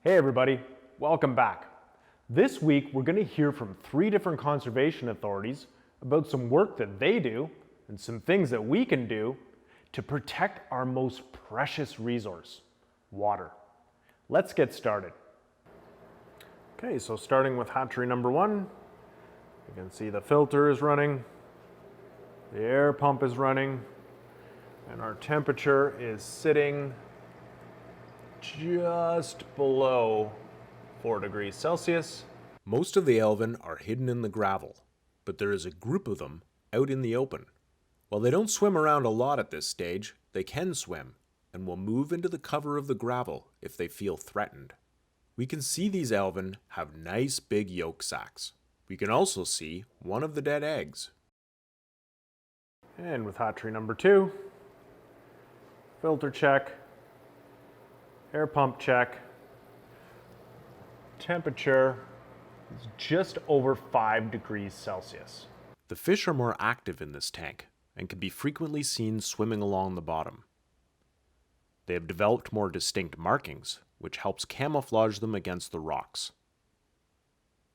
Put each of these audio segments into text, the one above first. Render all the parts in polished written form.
Hey everybody, welcome back. This week we're going to hear from 3 different conservation authorities about some work that they do and some things that we can do to protect our most precious resource, water. Let's get started. Okay, so starting with hatchery number 1, you can see the filter is running, the air pump is running, and our temperature is sitting just below 4 degrees Celsius. Most of the alvin are hidden in the gravel, but there is a group of them out in the open. While they don't swim around a lot at this stage, they can swim and will move into the cover of the gravel if they feel threatened. We can see these alvin have nice big yolk sacs. We can also see one of the dead eggs. And with hatchery number 2, filter check, air pump check, temperature is just over 5 degrees Celsius. The fish are more active in this tank and can be frequently seen swimming along the bottom. They have developed more distinct markings, which helps camouflage them against the rocks.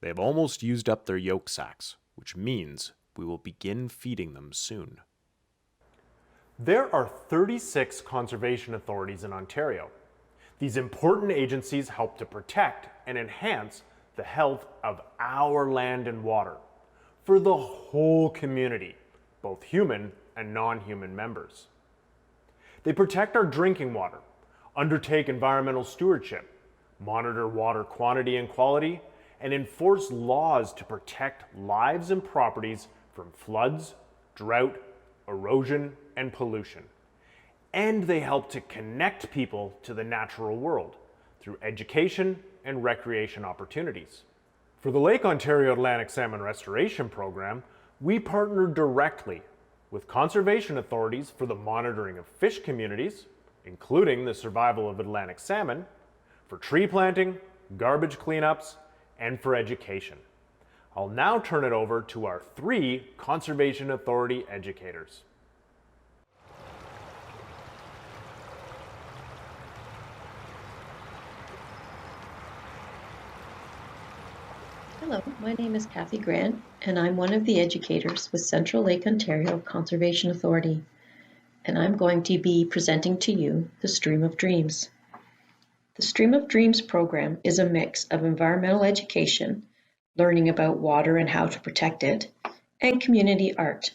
They have almost used up their yolk sacs, which means we will begin feeding them soon. There are 36 conservation authorities in Ontario. These important agencies help to protect and enhance the health of our land and water for the whole community, both human and non-human members. They protect our drinking water, undertake environmental stewardship, monitor water quantity and quality, and enforce laws to protect lives and properties from floods, drought, erosion, and pollution. And they help to connect people to the natural world through education and recreation opportunities. For the Lake Ontario Atlantic Salmon Restoration Program, we partner directly with conservation authorities for the monitoring of fish communities, including the survival of Atlantic salmon, for tree planting, garbage cleanups, and for education. I'll now turn it over to our 3 Conservation Authority educators. Hello, my name is Kathy Grant, and I'm one of the educators with Central Lake Ontario Conservation Authority, and I'm going to be presenting to you the Stream of Dreams. The Stream of Dreams program is a mix of environmental education, learning about water and how to protect it, and community art.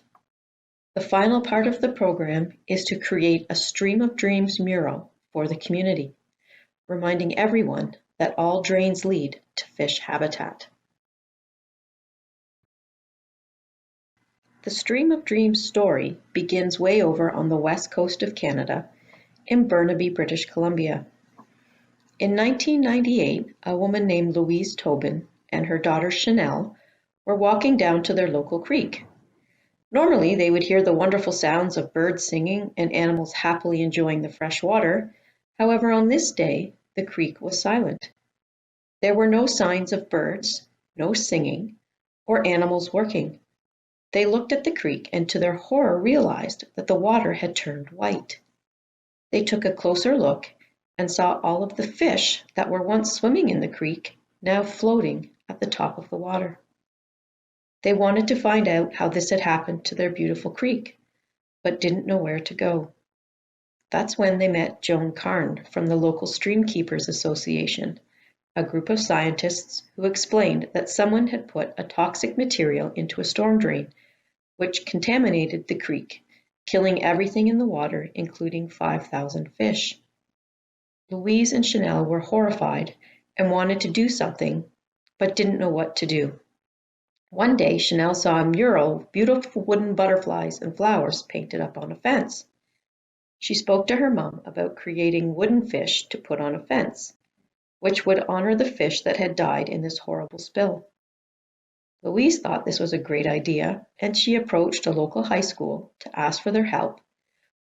The final part of the program is to create a Stream of Dreams mural for the community, reminding everyone that all drains lead to fish habitat. The Stream of Dreams story begins way over on the west coast of Canada in Burnaby, British Columbia. In 1998, a woman named Louise Tobin and her daughter Chanel were walking down to their local creek. Normally, they would hear the wonderful sounds of birds singing and animals happily enjoying the fresh water. However, on this day, the creek was silent. There were no signs of birds, no singing, or animals working. They looked at the creek and to their horror realized that the water had turned white. They took a closer look and saw all of the fish that were once swimming in the creek now floating at the top of the water. They wanted to find out how this had happened to their beautiful creek, but didn't know where to go. That's when they met Joan Carn from the local Stream Keepers Association, a group of scientists who explained that someone had put a toxic material into a storm drain, which contaminated the creek, killing everything in the water, including 5,000 fish. Louise and Chanel were horrified and wanted to do something, but didn't know what to do. One day, Chanel saw a mural with beautiful wooden butterflies and flowers painted up on a fence. She spoke to her mom about creating wooden fish to put on a fence, which would honor the fish that had died in this horrible spill. Louise thought this was a great idea, and she approached a local high school to ask for their help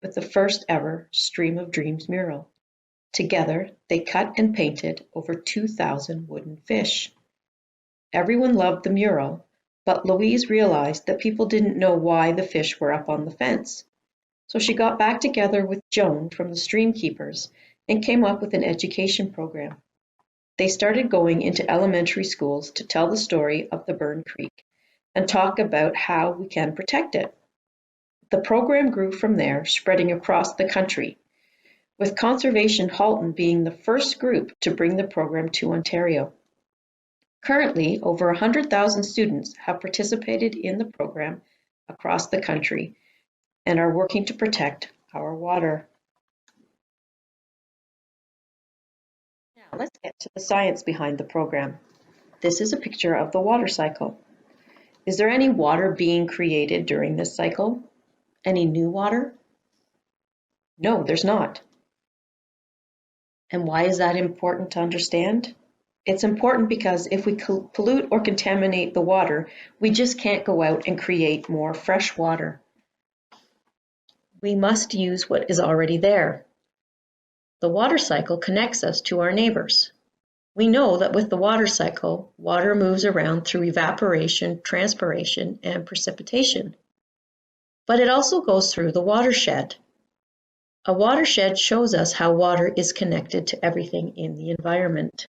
with the first ever Stream of Dreams mural. Together, they cut and painted over 2,000 wooden fish. Everyone loved the mural, but Louise realized that people didn't know why the fish were up on the fence. So she got back together with Joan from the Stream Keepers and came up with an education program. they started going into elementary schools to tell the story of the burned creek and talk about how we can protect it. The program grew from there, spreading across the country, with Conservation Halton being the first group to bring the program to Ontario. Currently, over 100,000 students have participated in the program across the country and are working to protect our water. Now let's get to the science behind the program. This is a picture of the water cycle. Is there any water being created during this cycle? Any new water? No, there's not. And why is that important to understand? It's important because if we pollute or contaminate the water, we just can't go out and create more fresh water. We must use what is already there. The water cycle connects us to our neighbors. We know that with the water cycle, water moves around through evaporation, transpiration, and precipitation. But it also goes through the watershed. A watershed shows us how water is connected to everything in the environment.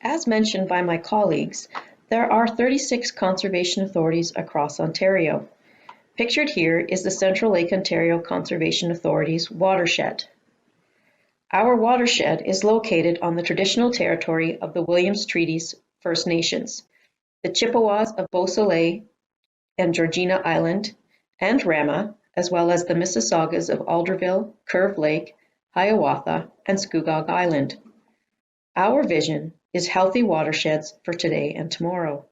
As mentioned by my colleagues, there are 36 conservation authorities across Ontario. Pictured here is the Central Lake Ontario Conservation Authority's watershed. Our watershed is located on the traditional territory of the Williams Treaties First Nations, the Chippewas of Beausoleil and Georgina Island, and Rama, as well as the Mississaugas of Alderville, Curve Lake, Hiawatha, and Scugog Island. Our vision is healthy watersheds for today and tomorrow.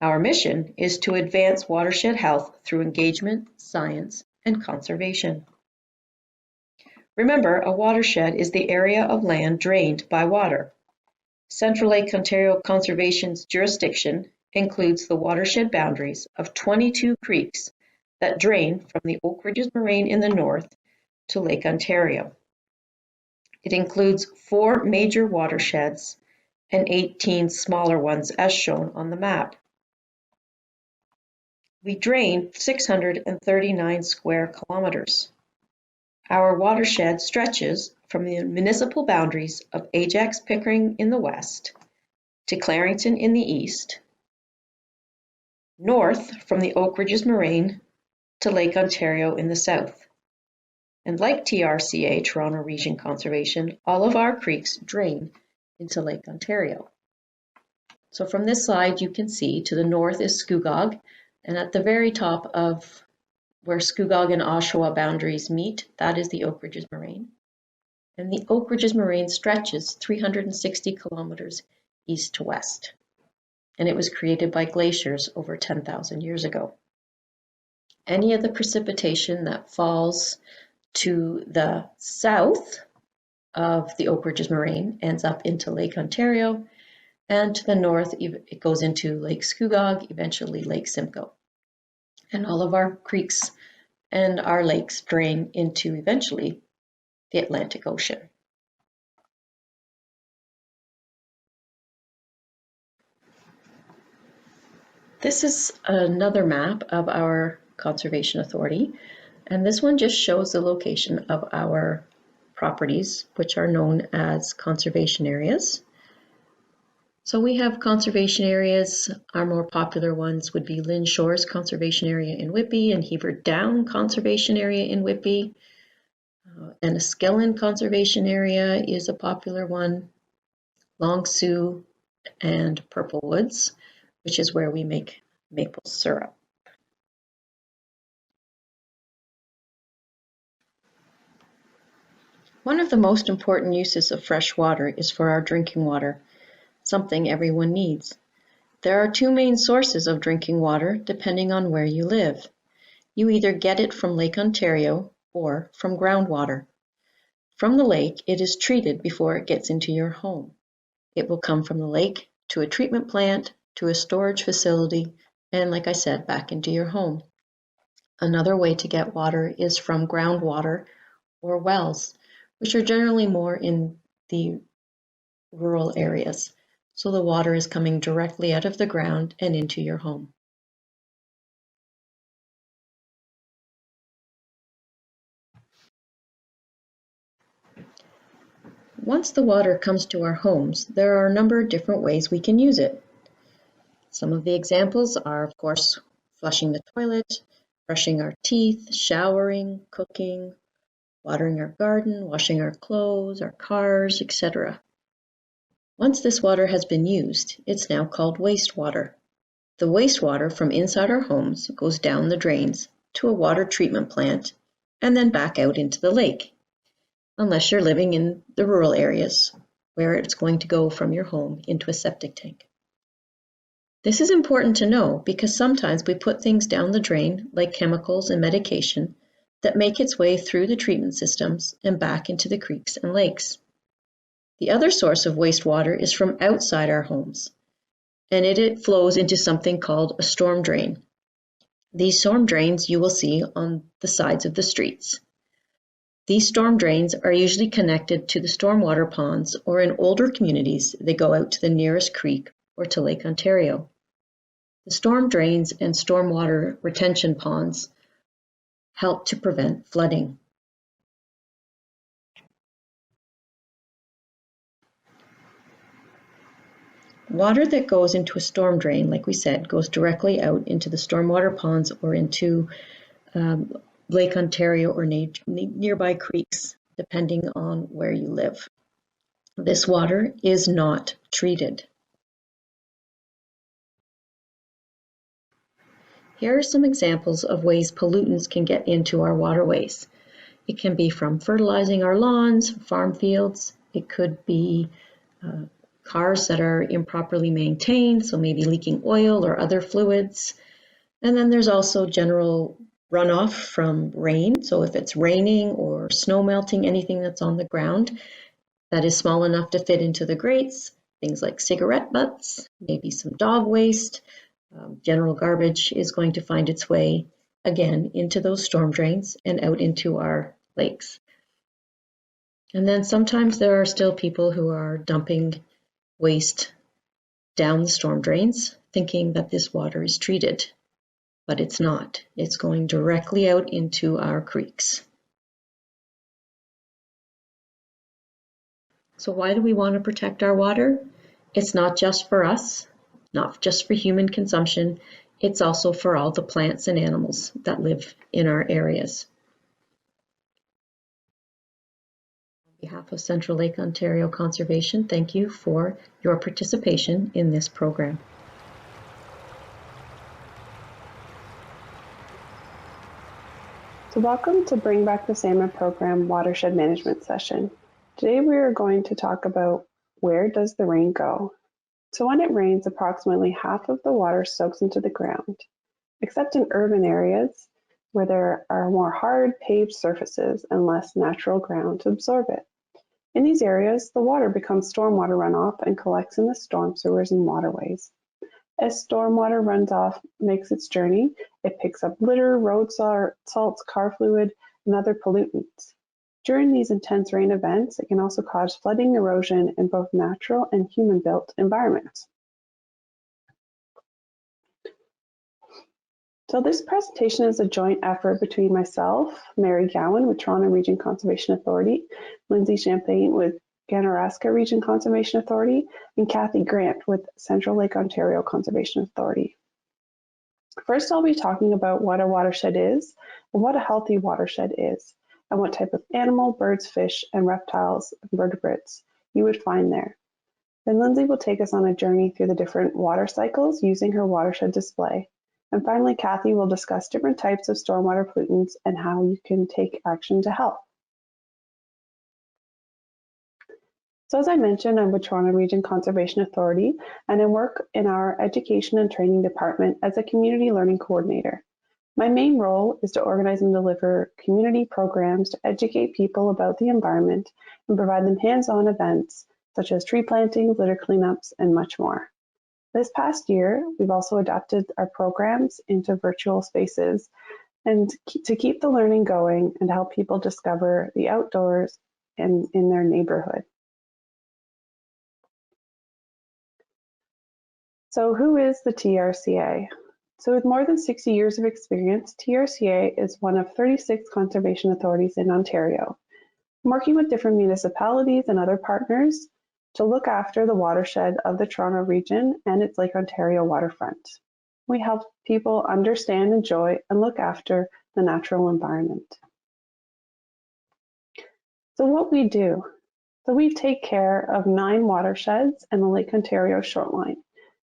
Our mission is to advance watershed health through engagement, science, and conservation. Remember, a watershed is the area of land drained by water. Central Lake Ontario Conservation's jurisdiction includes the watershed boundaries of 22 creeks that drain from the Oak Ridges Moraine in the north to Lake Ontario. It includes 4 major watersheds and 18 smaller ones as shown on the map. We drain 639 square kilometers. Our watershed stretches from the municipal boundaries of Ajax-Pickering in the west to Clarington in the east, north from the Oak Ridges Moraine to Lake Ontario in the south. And like TRCA, Toronto Region Conservation, all of our creeks drain into Lake Ontario. So from this slide, you can see to the north is Scugog, and at the very top of where Scugog and Oshawa boundaries meet, that is the Oak Ridges Moraine. And the Oak Ridges Moraine stretches 360 kilometers east to west. And it was created by glaciers over 10,000 years ago. Any of the precipitation that falls to the south of the Oak Ridges Moraine ends up into Lake Ontario, and to the north it goes into Lake Scugog, eventually Lake Simcoe. And all of our creeks and our lakes drain into eventually the Atlantic Ocean. This is another map of our Conservation Authority, and this one just shows the location of our properties, which are known as conservation areas. So we have conservation areas. Our more popular ones would be Lynn Shores Conservation Area in Whitby and Heber Down Conservation Area in Whitby. Enniskillen Conservation Area is a popular one. Long Sault and Purple Woods, which is where we make maple syrup. One of the most important uses of fresh water is for our drinking water, something everyone needs. There are 2 main sources of drinking water depending on where you live. You either get it from Lake Ontario or from groundwater. From the lake, it is treated before it gets into your home. It will come from the lake to a treatment plant, to a storage facility, and like I said, back into your home. Another way to get water is from groundwater or wells, which are generally more in the rural areas. So the water is coming directly out of the ground and into your home. Once the water comes to our homes, there are a number of different ways we can use it. Some of the examples are, of course, flushing the toilet, brushing our teeth, showering, cooking, watering our garden, washing our clothes, our cars, etc. Once this water has been used, it's now called wastewater. The wastewater from inside our homes goes down the drains to a water treatment plant and then back out into the lake, unless you're living in the rural areas where it's going to go from your home into a septic tank. This is important to know because sometimes we put things down the drain, like chemicals and medication, that make its way through the treatment systems and back into the creeks and lakes. The other source of wastewater is from outside our homes, and it flows into something called a storm drain. These storm drains you will see on the sides of the streets. These storm drains are usually connected to the stormwater ponds, or in older communities, they go out to the nearest creek or to Lake Ontario. The storm drains and stormwater retention ponds help to prevent flooding. Water that goes into a storm drain, like we said, goes directly out into the stormwater ponds or into Lake Ontario or nearby creeks, depending on where you live. This water is not treated. Here are some examples of ways pollutants can get into our waterways. It can be from fertilizing our lawns, farm fields. It could be cars that are improperly maintained, so maybe leaking oil or other fluids. And then there's also general runoff from rain. So if it's raining or snow melting, anything that's on the ground that is small enough to fit into the grates, things like cigarette butts, maybe some dog waste, general garbage is going to find its way again into those storm drains and out into our lakes. And then sometimes there are still people who are dumping waste down the storm drains, thinking that this water is treated, but it's not. It's going directly out into our creeks. So why do we want to protect our water? It's not just for us, not just for human consumption, it's also for all the plants and animals that live in our areas. On behalf of Central Lake Ontario Conservation, thank you for your participation in this program. So welcome to Bring Back the Salmon program Watershed Management session. Today we are going to talk about where does the rain go? So when it rains, approximately half of the water soaks into the ground, except in urban areas where there are more hard paved surfaces and less natural ground to absorb it. In these areas, the water becomes stormwater runoff and collects in the storm sewers and waterways. As stormwater runs off makes its journey, it picks up litter, road salts, car fluid, and other pollutants. During these intense rain events, it can also cause flooding, erosion in both natural and human-built environments. So this presentation is a joint effort between myself, Mary Gowan with Toronto Region Conservation Authority, Lindsay Champagne with Ganaraska Region Conservation Authority, and Kathy Grant with Central Lake Ontario Conservation Authority. First, I'll be talking about what a watershed is, and what a healthy watershed is, and what type of animal, birds, fish, and reptiles and vertebrates you would find there. Then Lindsay will take us on a journey through the different water cycles using her watershed display. And finally, Kathy will discuss different types of stormwater pollutants and how you can take action to help. So as I mentioned, I'm with Toronto Region Conservation Authority, and I work in our Education and Training Department as a Community Learning Coordinator. My main role is to organize and deliver community programs to educate people about the environment and provide them hands-on events such as tree plantings, litter cleanups, and much more. This past year, we've also adapted our programs into virtual spaces and to keep the learning going and to help people discover the outdoors and in their neighborhood. So who is the TRCA? So with more than 60 years of experience, TRCA is one of 36 conservation authorities in Ontario. I'm working with different municipalities and other partners to look after the watershed of the Toronto region and its Lake Ontario waterfront. We help people understand, enjoy, and look after the natural environment. So what we do, we take care of 9 watersheds and the Lake Ontario shoreline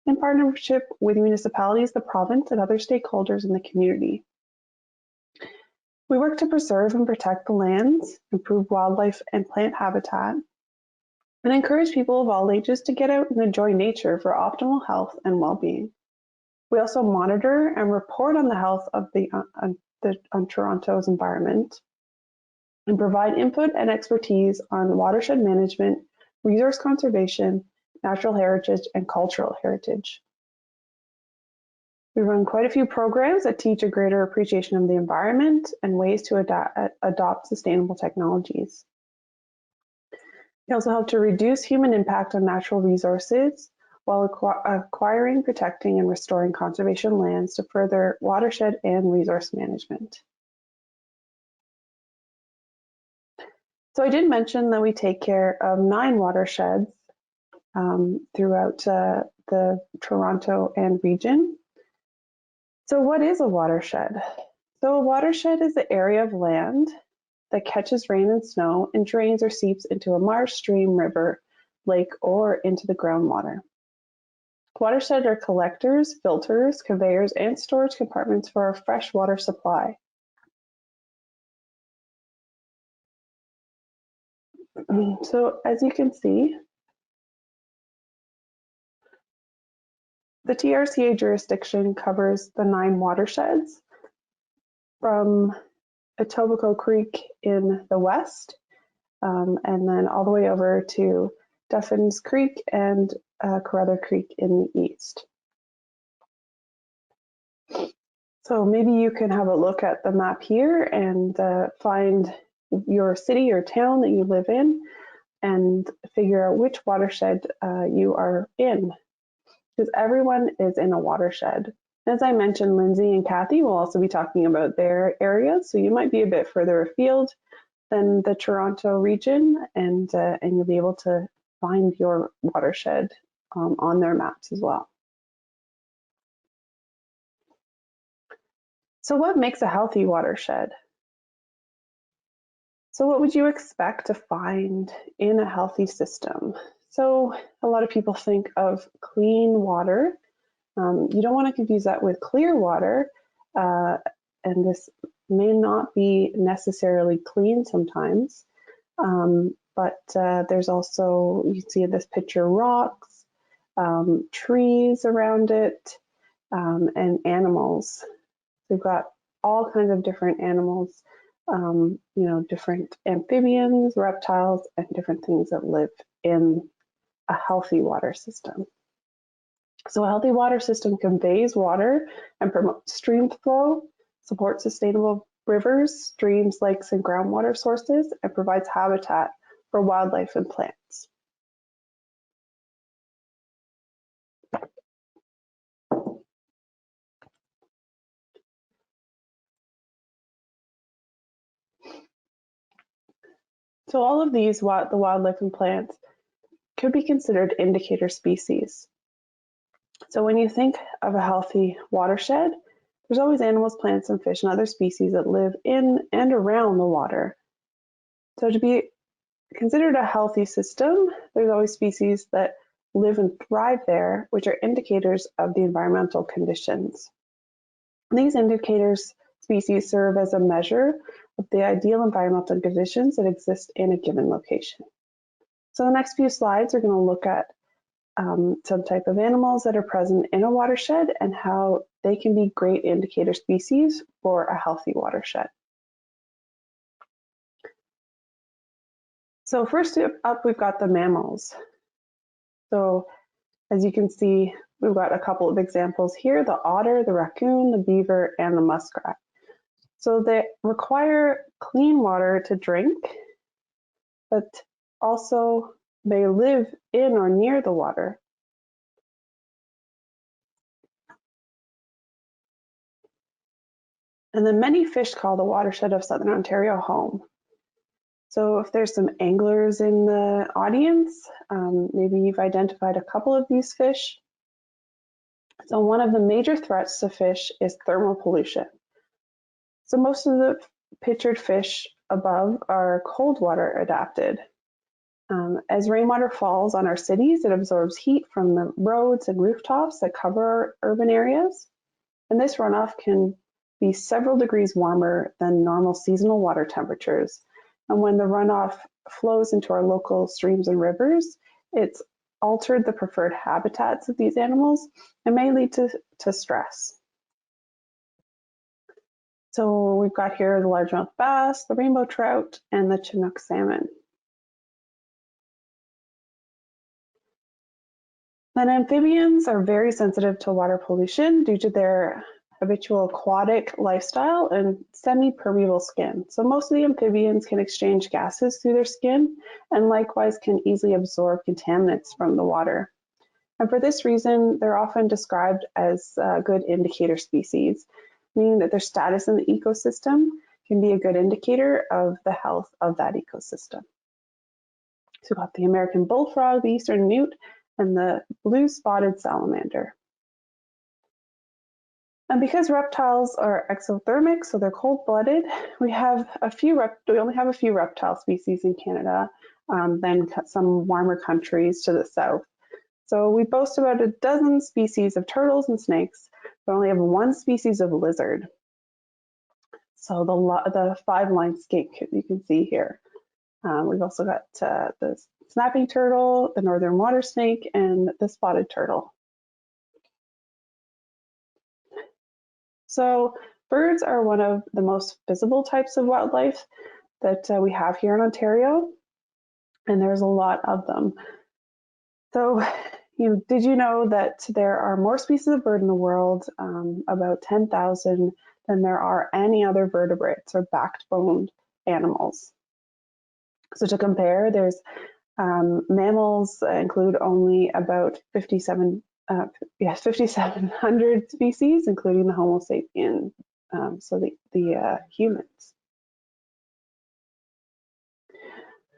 in partnership with municipalities, the province, and other stakeholders in the community. We work to preserve and protect the lands, improve wildlife and plant habitat, and encourage people of all ages to get out and enjoy nature for optimal health and well-being. We also monitor and report on the health of on Toronto's environment and provide input and expertise on watershed management, resource conservation, natural heritage, and cultural heritage. We run quite a few programs that teach a greater appreciation of the environment and ways to adopt sustainable technologies. We also help to reduce human impact on natural resources while acquiring, protecting, and restoring conservation lands to further watershed and resource management. So I did mention that we take care of 9 watersheds throughout the Toronto and region. So what is a watershed? So a watershed is the area of land that catches rain and snow and drains or seeps into a marsh, stream, river, lake, or into the groundwater. Watersheds are collectors, filters, conveyors, and storage compartments for our fresh water supply. So as you can see, the TRCA jurisdiction covers the 9 watersheds from Etobicoke Creek in the west, and then all the way over to Duffins Creek and Carruthers Creek in the east. So maybe you can have a look at the map here and find your city or town that you live in and figure out which watershed you are in, because everyone is in a watershed. As I mentioned, Lindsay and Kathy will also be talking about their areas, so you might be a bit further afield than the Toronto region, and you'll be able to find your watershed on their maps as well. So what makes a healthy watershed? So what would you expect to find in a healthy system? So a lot of people think of clean water. You don't want to confuse that with clear water, and this may not be necessarily clean sometimes, but there's also, you see in this picture, rocks, trees around it, and animals. We've got all kinds of different animals, different amphibians, reptiles, and different things that live in a healthy water system. So a healthy water system conveys water and promotes stream flow, supports sustainable rivers, streams, lakes, and groundwater sources, and provides habitat for wildlife and plants. So all of these, the wildlife and plants, could be considered indicator species. So when you think of a healthy watershed, there's always animals, plants, and fish and other species that live in and around the water. So to be considered a healthy system, there's always species that live and thrive there, which are indicators of the environmental conditions. These indicators species serve as a measure of the ideal environmental conditions that exist in a given location. So the next few slides are going to look at some type of animals that are present in a watershed and how they can be great indicator species for a healthy watershed. So first up, we've got the mammals. So as you can see, we've got a couple of examples here: the otter, the raccoon, the beaver, and the muskrat. So they require clean water to drink, but also they live in or near the water. And then many fish call the watershed of Southern Ontario home. So if there's some anglers in the audience, maybe you've identified a couple of these fish. So one of the major threats to fish is thermal pollution. So most of the pictured fish above are cold water adapted. As rainwater falls on our cities, it absorbs heat from the roads and rooftops that cover urban areas. And this runoff can be several degrees warmer than normal seasonal water temperatures. And when the runoff flows into our local streams and rivers, it's altered the preferred habitats of these animals and may lead to stress. So we've got here the largemouth bass, the rainbow trout, and the Chinook salmon. Then amphibians are very sensitive to water pollution due to their habitual aquatic lifestyle and semi-permeable skin. So most of the amphibians can exchange gases through their skin and likewise can easily absorb contaminants from the water. And for this reason, they're often described as good indicator species, meaning that their status in the ecosystem can be a good indicator of the health of that ecosystem. So we've got the American bullfrog, the eastern newt, and the blue spotted salamander. And because reptiles are exothermic, so they're cold-blooded, we only have a few reptile species in Canada than some warmer countries to the south. So we boast about a dozen species of turtles and snakes, but only have one species of lizard. So the five-line skink you can see here. We've also got the snapping turtle, the northern water snake, and the spotted turtle. So birds are one of the most visible types of wildlife that we have here in Ontario, and there's a lot of them. So did you know that there are more species of bird in the world, about 10,000, than there are any other vertebrates or backboned animals? So to compare, there's mammals include only about 5,700 species, including the Homo sapien, so the humans.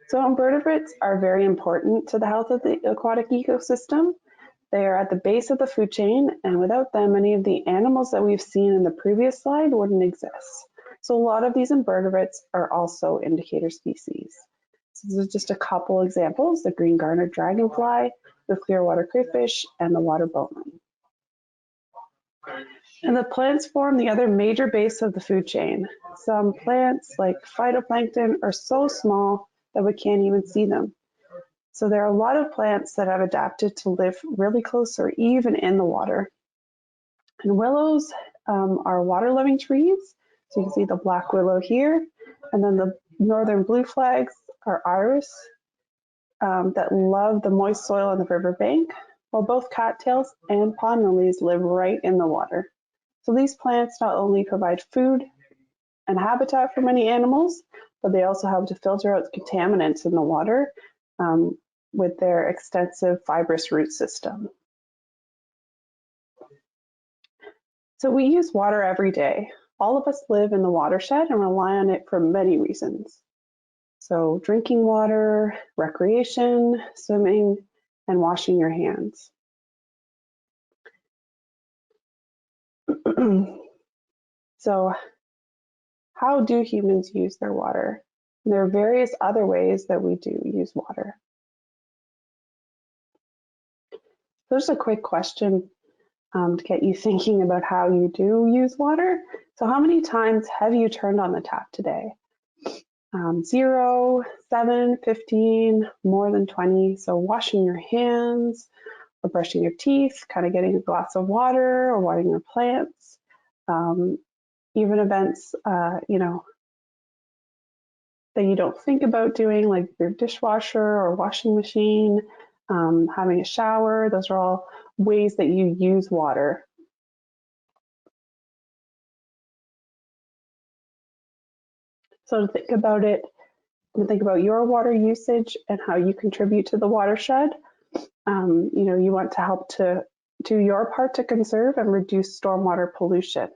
So invertebrates are very important to the health of the aquatic ecosystem. They are at the base of the food chain, and without them, many of the animals that we've seen in the previous slide wouldn't exist. So a lot of these invertebrates are also indicator species. So these are just a couple examples: the green garnered dragonfly, the clear water crayfish, and the water boatman. And the plants form the other major base of the food chain. Some plants, like phytoplankton, are so small that we can't even see them. So there are a lot of plants that have adapted to live really close or even in the water. And willows are water-loving trees. So you can see the black willow here. And then the northern blue flags are iris that love the moist soil on the riverbank, while both cattails and pond lilies live right in the water. So these plants not only provide food and habitat for many animals, but they also help to filter out contaminants in the water with their extensive fibrous root system. So we use water every day. All of us live in the watershed and rely on it for many reasons. So drinking water, recreation, swimming, and washing your hands. So how do humans use their water? And there are various other ways that we do use water. So just a quick question to get you thinking about how you do use water. So how many times have you turned on the tap today? 0, 7, 15, more than 20. So washing your hands or brushing your teeth, kind of getting a glass of water or watering your plants. Even events, that you don't think about doing, like your dishwasher or washing machine, having a shower. Those are all ways that you use water. So to think about it, and think about your water usage and how you contribute to the watershed. You want to help to do your part to conserve and reduce stormwater pollution.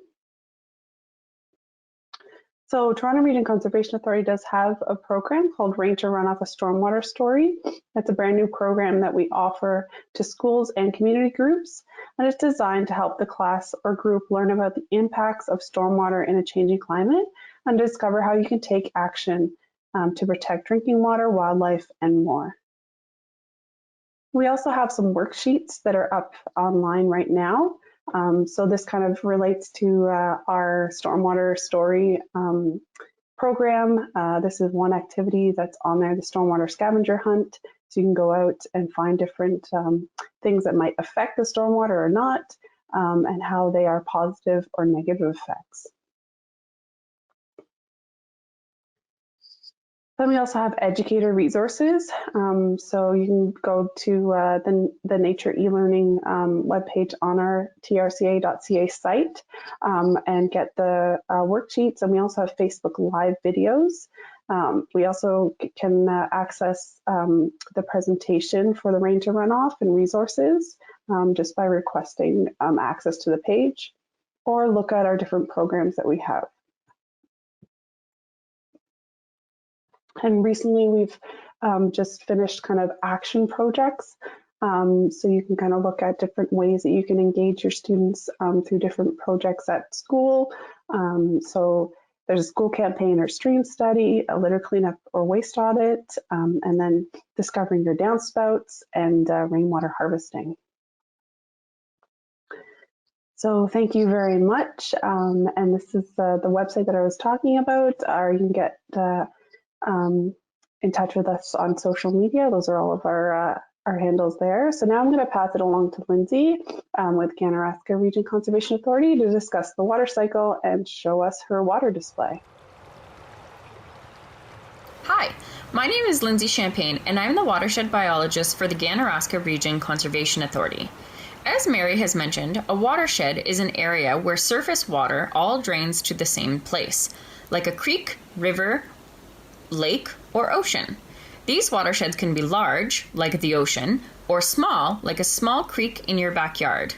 So Toronto Region Conservation Authority does have a program called Ranger Runoff, a Stormwater Story. That's a brand new program that we offer to schools and community groups, and it's designed to help the class or group learn about the impacts of stormwater in a changing climate and discover how you can take action to protect drinking water, wildlife, and more. We also have some worksheets that are up online right now. So this kind of relates to our stormwater story program. This is one activity that's on there, the stormwater scavenger hunt. So you can go out and find different things that might affect the stormwater or not, and how they are positive or negative effects. Then we also have Educator Resources. So you can go to the Nature e-learning webpage on our trca.ca site and get the worksheets. And we also have Facebook Live videos. We also can access the presentation for the Ranger Runoff and resources just by requesting access to the page, or look at our different programs that we have. And recently we've just finished kind of action projects. So you can kind of look at different ways that you can engage your students through different projects at school. So there's a school campaign or stream study, a litter cleanup or waste audit, and then discovering your downspouts and rainwater harvesting. So thank you very much. And this is the website that I was talking about, or you can get in touch with us on social media. Those are all of our handles there. So now I'm going to pass it along to Lindsay with Ganaraska Region Conservation Authority to discuss the water cycle and show us her water display. Hi, my name is Lindsay Champagne, and I'm the watershed biologist for the Ganaraska Region Conservation Authority. As Mary has mentioned, a watershed is an area where surface water all drains to the same place, like a creek, river, lake, or ocean. These watersheds can be large, like the ocean, or small, like a small creek in your backyard.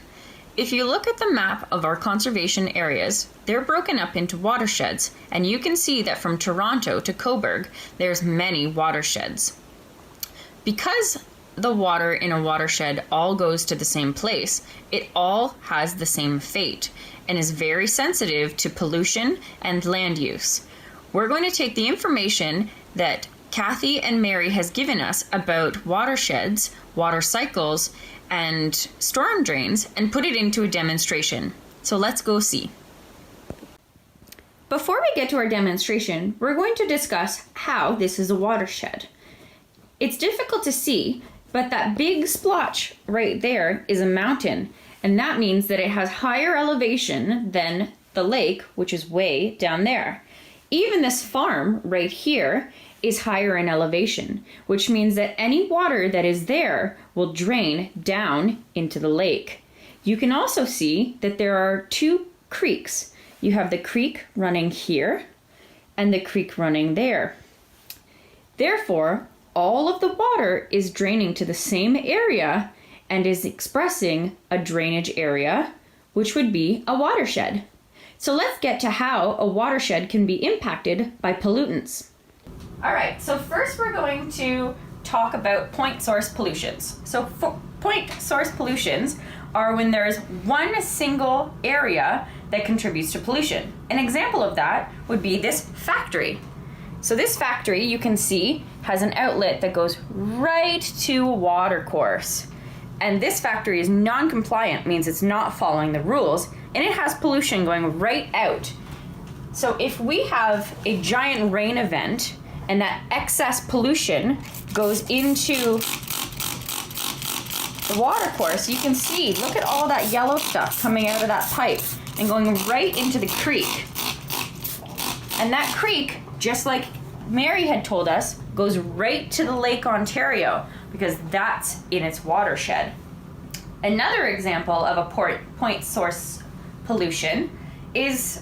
If you look at the map of our conservation areas, they're broken up into watersheds, and you can see that from Toronto to Cobourg, there's many watersheds. Because the water in a watershed all goes to the same place, it all has the same fate, and is very sensitive to pollution and land use. We're going to take the information that Kathy and Mary has given us about watersheds, water cycles, and storm drains and put it into a demonstration. So let's go see. Before we get to our demonstration, we're going to discuss how this is a watershed. It's difficult to see, but that big splotch right there is a mountain, and that means that it has higher elevation than the lake, which is way down there. Even this farm right here is higher in elevation, which means that any water that is there will drain down into the lake. You can also see that there are two creeks. You have the creek running here and the creek running there. Therefore, all of the water is draining to the same area and is expressing a drainage area, which would be a watershed. So let's get to how a watershed can be impacted by pollutants. All right, so first we're going to talk about point source pollutions. So point source pollutions are when there is one single area that contributes to pollution. An example of that would be this factory. So this factory, you can see, has an outlet that goes right to a water course. And this factory is non-compliant, means it's not following the rules, and it has pollution going right out. So if we have a giant rain event and that excess pollution goes into the water course, you can see, look at all that yellow stuff coming out of that pipe and going right into the creek. And that creek, just like Mary had told us, goes right to the Lake Ontario because that's in its watershed. Another example of a point source pollution is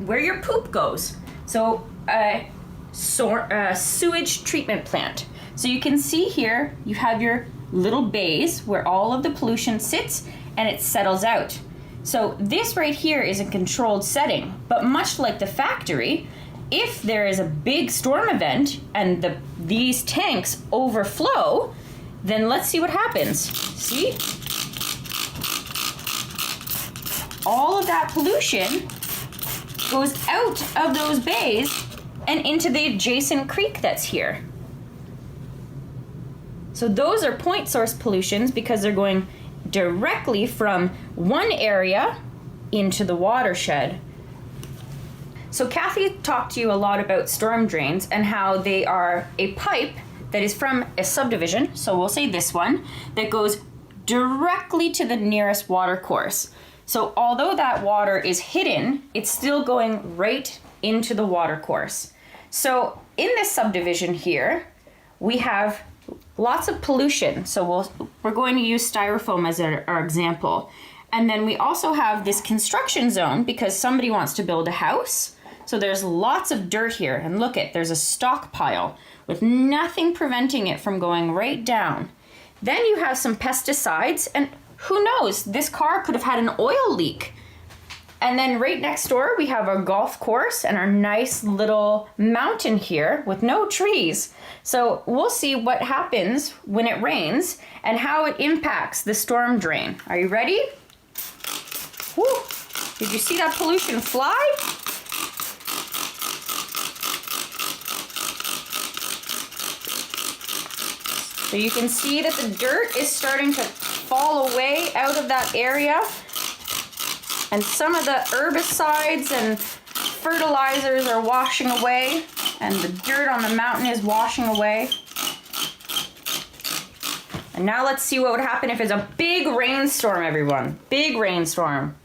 where your poop goes. So a sewage treatment plant. So you can see here, you have your little bays where all of the pollution sits and it settles out. So this right here is a controlled setting, but much like the factory, if there is a big storm event and these tanks overflow, then let's see what happens. See? All of that pollution goes out of those bays and into the adjacent creek that's here. So those are point source pollutions because they're going directly from one area into the watershed. So Kathy talked to you a lot about storm drains and how they are a pipe that is from a subdivision, so we'll say this one, that goes directly to the nearest water course. So although that water is hidden, it's still going right into the water course. So in this subdivision here, we have lots of pollution. So we're going to use styrofoam as our example. And then we also have this construction zone because somebody wants to build a house. So there's lots of dirt here. And look there's a stockpile with nothing preventing it from going right down. Then you have some pesticides, and who knows, this car could have had an oil leak. And then right next door, we have our golf course and our nice little mountain here with no trees. So we'll see what happens when it rains and how it impacts the storm drain. Are you ready? Woo! Did you see that pollution fly? So you can see that the dirt is starting to fall away out of that area. And some of the herbicides and fertilizers are washing away. And the dirt on the mountain is washing away. And now let's see what would happen if it's a big rainstorm, everyone. Big rainstorm.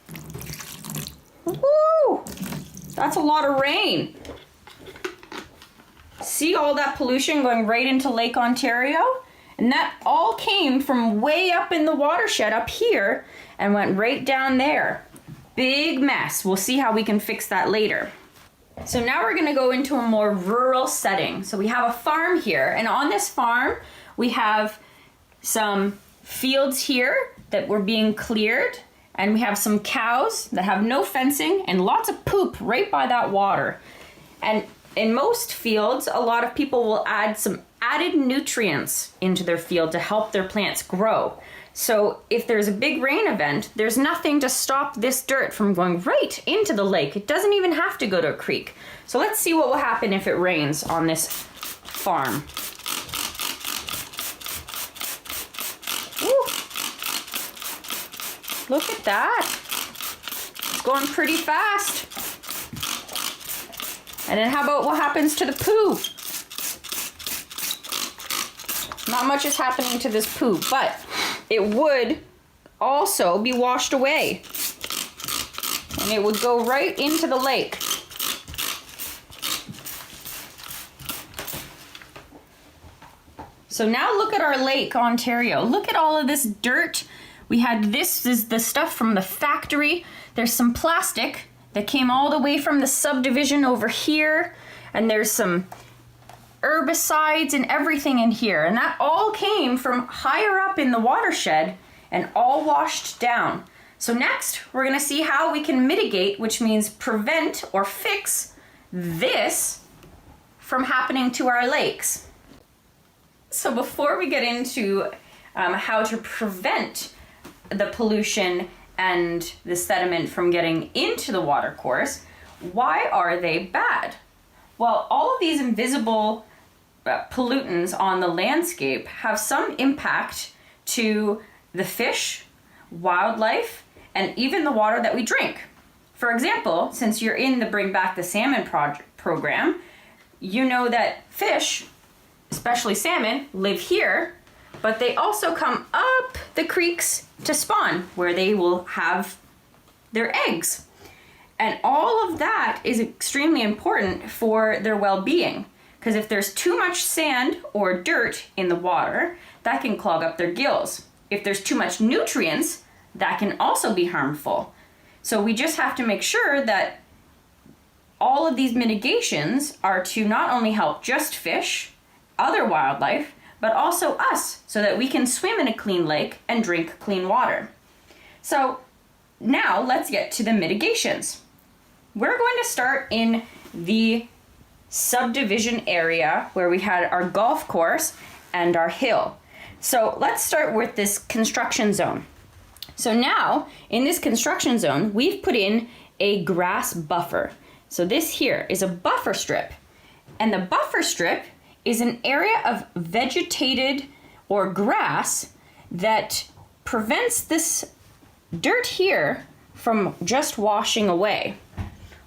Woo! That's a lot of rain. See all that pollution going right into Lake Ontario? And that all came from way up in the watershed up here and went right down there. Big mess. We'll see how we can fix that later. So now we're going to go into a more rural setting. So we have a farm here, and on this farm we have some fields here that were being cleared, and we have some cows that have no fencing and lots of poop right by that water. And in most fields, a lot of people will add some added nutrients into their field to help their plants grow. So if there's a big rain event, there's nothing to stop this dirt from going right into the lake. It doesn't even have to go to a creek. So let's see what will happen if it rains on this farm. Woo. Look at that. It's going pretty fast. And then how about what happens to the poo? Not much is happening to this poo, but it would also be washed away. And it would go right into the lake. So now look at our Lake Ontario. Look at all of this dirt. We had this is the stuff from the factory. There's some plastic that came all the way from the subdivision over here. And there's some herbicides and everything in here. And that all came from higher up in the watershed and all washed down. So next, we're going to see how we can mitigate, which means prevent or fix this from happening to our lakes. So before we get into how to prevent the pollution and the sediment from getting into the watercourse, why are they bad? Well, all of these invisible pollutants on the landscape have some impact to the fish, wildlife, and even the water that we drink. For example, since you're in the Bring Back the Salmon program, you know that fish, especially salmon, live here, but they also come up the creeks to spawn, where they will have their eggs. And all of that is extremely important for their well-being, because if there's too much sand or dirt in the water, that can clog up their gills. If there's too much nutrients, that can also be harmful. So we just have to make sure that all of these mitigations are to not only help just fish, other wildlife, but also us, so that we can swim in a clean lake and drink clean water. So now let's get to the mitigations. We're going to start in the subdivision area where we had our golf course and our hill. So let's start with this construction zone. So now in this construction zone, we've put in a grass buffer. So this here is a buffer strip, and the buffer strip is an area of vegetated or grass that prevents this dirt here from just washing away.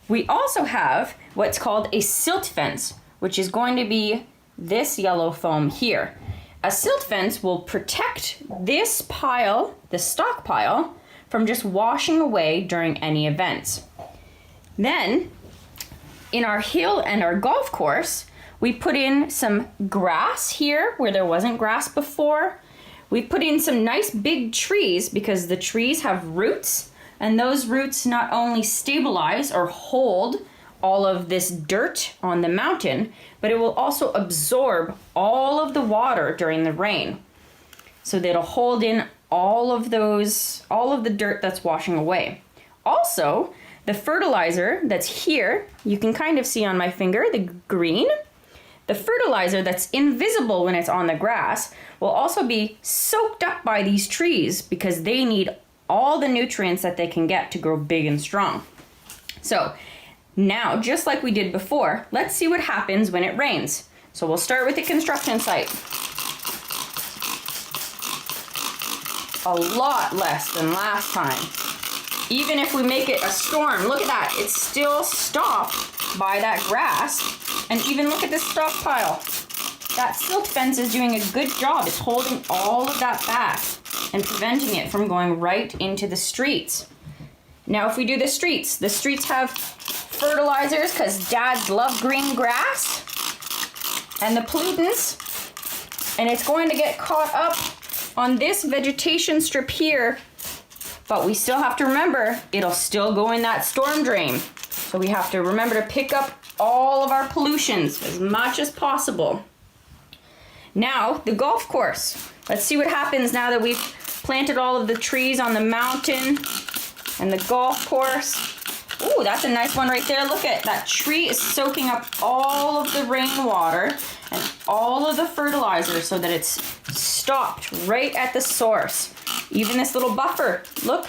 We also have what's called a silt fence, which is going to be this yellow foam here. A silt fence will protect this pile, the stockpile, from just washing away during any events. Then, in our hill and our golf course, we put in some grass here where there wasn't grass before. We put in some nice big trees because the trees have roots, and those roots not only stabilize or hold all of this dirt on the mountain, but it will also absorb all of the water during the rain. So that it'll hold in all of the dirt that's washing away. Also, the fertilizer that's here, you can kind of see on my finger, the green. The fertilizer that's invisible when it's on the grass will also be soaked up by these trees because they need all the nutrients that they can get to grow big and strong. So now, just like we did before, let's see what happens when it rains. So we'll start with the construction site. A lot less than last time. Even if we make it a storm, look at that, it's still stopped by that grass. And even look at this stockpile. That silt fence is doing a good job. It's holding all of that back and preventing it from going right into the streets. Now if we do the streets have fertilizers because dads love green grass and the pollutants, and it's going to get caught up on this vegetation strip here, but we still have to remember it'll still go in that storm drain. So we have to remember to pick up all of our pollutions as much as possible. Now, the golf course. Let's see what happens now that we've planted all of the trees on the mountain and the golf course. Ooh, that's a nice one right there. Look at that tree is soaking up all of the rainwater and all of the fertilizer so that it's stopped right at the source. Even this little buffer, look,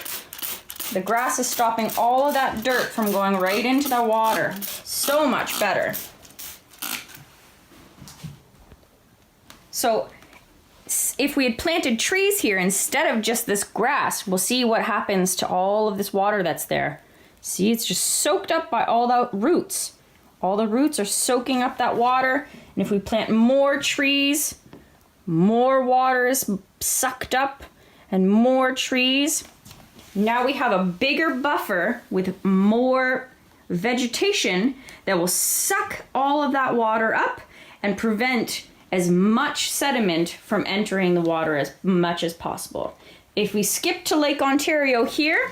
the grass is stopping all of that dirt from going right into the water. So much better. So if we had planted trees here instead of just this grass, we'll see what happens to all of this water that's there. See, it's just soaked up by all the roots. All the roots are soaking up that water. And if we plant more trees, more water is sucked up and more trees. Now we have a bigger buffer with more vegetation that will suck all of that water up and prevent as much sediment from entering the water as much as possible. If we skip to Lake Ontario here,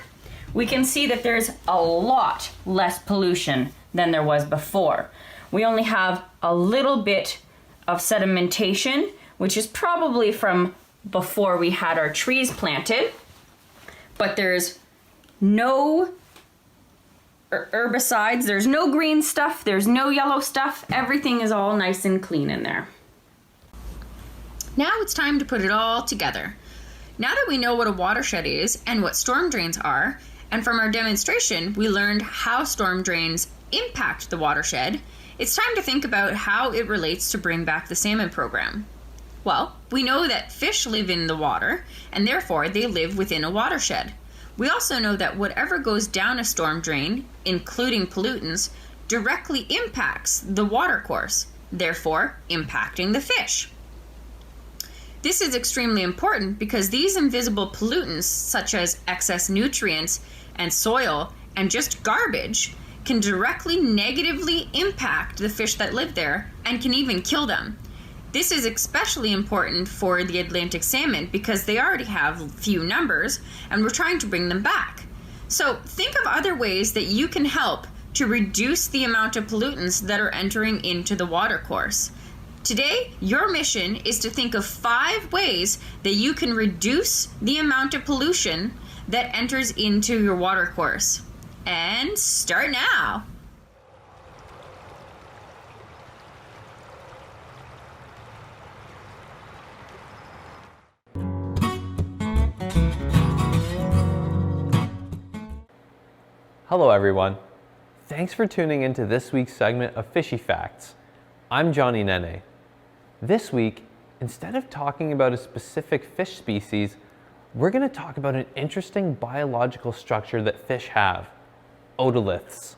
we can see that there's a lot less pollution than there was before. We only have a little bit of sedimentation, which is probably from before we had our trees planted, but there's no herbicides, there's no green stuff, there's no yellow stuff, everything is all nice and clean in there. Now it's time to put it all together. Now that we know what a watershed is and what storm drains are, and from our demonstration we learned how storm drains impact the watershed, it's time to think about how it relates to Bring Back the Salmon program. Well, we know that fish live in the water, and therefore they live within a watershed. We also know that whatever goes down a storm drain, including pollutants, directly impacts the watercourse, therefore impacting the fish. This is extremely important because these invisible pollutants, such as excess nutrients and soil and just garbage, can directly negatively impact the fish that live there and can even kill them. This is especially important for the Atlantic salmon because they already have few numbers and we're trying to bring them back. So think of other ways that you can help to reduce the amount of pollutants that are entering into the watercourse. Today, your mission is to think of 5 ways that you can reduce the amount of pollution that enters into your watercourse. And start now! Hello everyone. Thanks for tuning into this week's segment of Fishy Facts. I'm Johnny Nene. This week, instead of talking about a specific fish species, we're going to talk about an interesting biological structure that fish have, otoliths.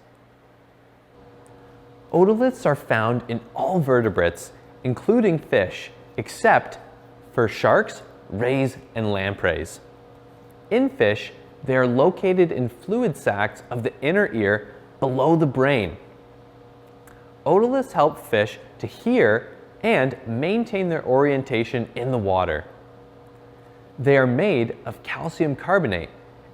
Otoliths are found in all vertebrates, including fish, except for sharks, rays, and lampreys. In fish, they are located in fluid sacs of the inner ear below the brain. Otoliths help fish to hear and maintain their orientation in the water. They are made of calcium carbonate,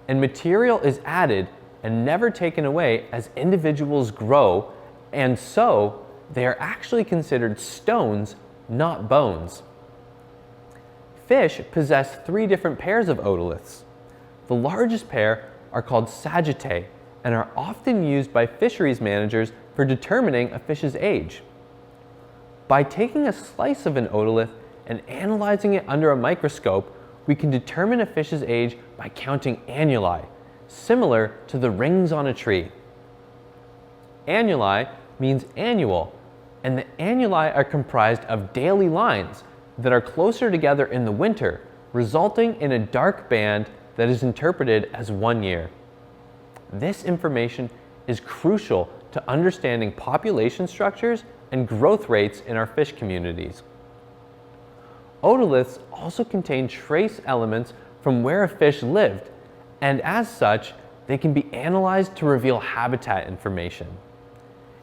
and material is added and never taken away as individuals grow, and so they are actually considered stones, not bones. Fish possess 3 different pairs of otoliths. The largest pair are called Sagittae and are often used by fisheries managers for determining a fish's age. By taking a slice of an otolith and analyzing it under a microscope, we can determine a fish's age by counting annuli, similar to the rings on a tree. Annuli means annual, and the annuli are comprised of daily lines that are closer together in the winter, resulting in a dark band that is interpreted as 1 year. This information is crucial to understanding population structures and growth rates in our fish communities. Otoliths also contain trace elements from where a fish lived, and as such, they can be analyzed to reveal habitat information.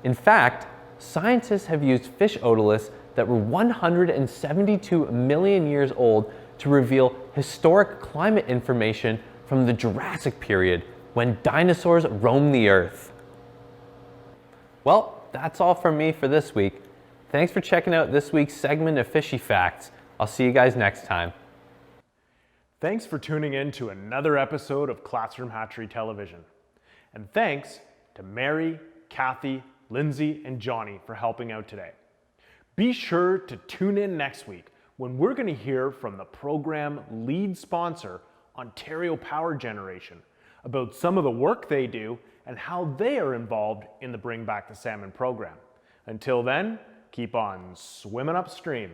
In fact, scientists have used fish otoliths that were 172 million years old to reveal historic climate information from the Jurassic period, when dinosaurs roamed the earth. Well, that's all from me for this week. Thanks for checking out this week's segment of Fishy Facts. I'll see you guys next time. Thanks for tuning in to another episode of Classroom Hatchery Television. And thanks to Mary, Kathy, Lindsay, and Johnny for helping out today. Be sure to tune in next week when we're going to hear from the program lead sponsor, Ontario Power Generation, about some of the work they do and how they are involved in the Bring Back the Salmon program. Until then, keep on swimming upstream.